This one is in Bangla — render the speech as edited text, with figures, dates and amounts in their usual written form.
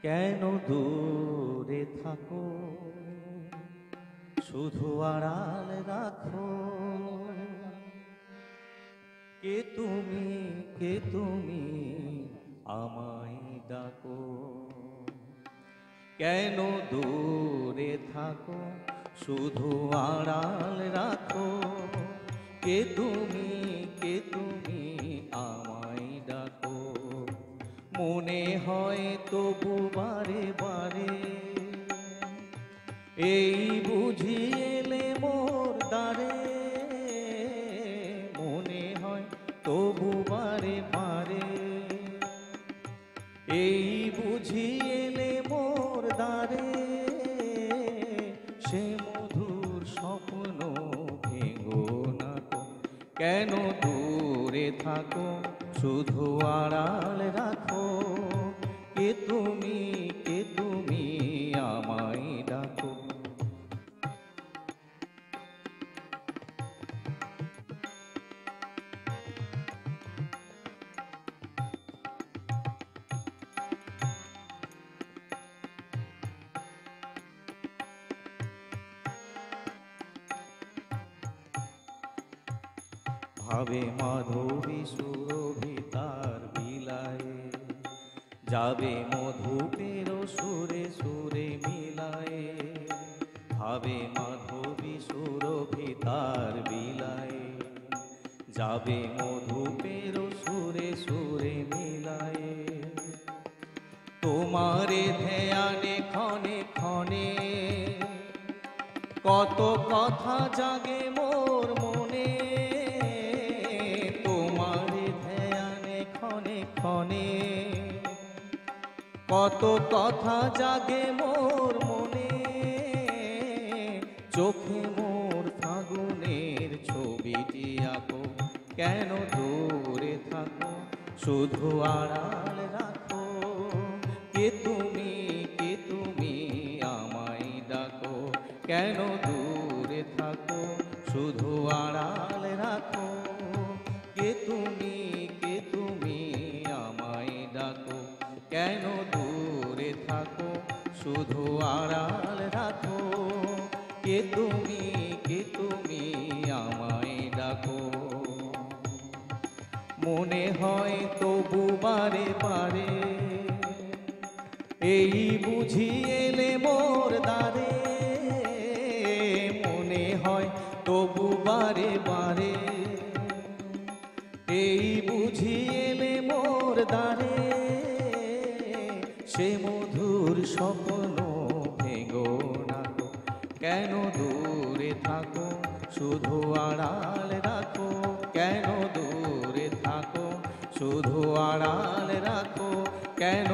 কেন দূরে থাকো, শুধু আড়াল রাখো। কে তুমি আমায় ডাকো। কেন দূরে থাকো, শুধু আড়াল রাখো। কে তুমি আমায় ডাকো। মনে হয় তবু বারে বারে, এই বুঝি এলে মোর দ্বারে। মনে হয় তবু বারে বারে, এই বুঝি এলে মোর দ্বারে। সে মধুর স্বপ্ন ভেঙো না তো। কেন দূরে থাকো, শুধু আড়াল রাখো। কে তুমি আমায় ডাকো। ভাবে মাধবী সুরভিতার বিলায়ে, যাবে মধুপের সুরে সুরে মিলায়ে। ভাবে মাধবী সুরভিতার বিলায়ে, যাবে মধুপের সুরে সুরে মিলায়ে। তোমারে ধ্যানে ক্ষণে ক্ষণে, কত কথা জাগে মোর মনে। তোমারে ধ্যানে ক্ষণে ক্ষণে, কত কথা জাগে মোর মনে। চোখে মোর ফাগুনের ছবিটি আঁকো। কেন দূরে থাকো, শুধু আড়াল রাখো। কে তুমি আমায় ডাকো। কেন দূরে থাকো, শুধু আড়াল রাখো। কে তুমি আমায় ডাকো। কেন দূরে থাকো, শুধু আড়াল রাখো। কে তুমি আমায় ডাকো। মনে হয় তবু বারে বারে, এই বুঝি এলে মোর দ্বারে। মনে হয় তবু বারে বারে, এই বুঝি এলে মোর দ্বারে। সে মধুর স্বপ্ন ভেঙো না গো। কেন দূরে থাকো, শুধু আড়াল রাখো। কেন দূরে থাকো, শুধু আড়াল রাখো। কেন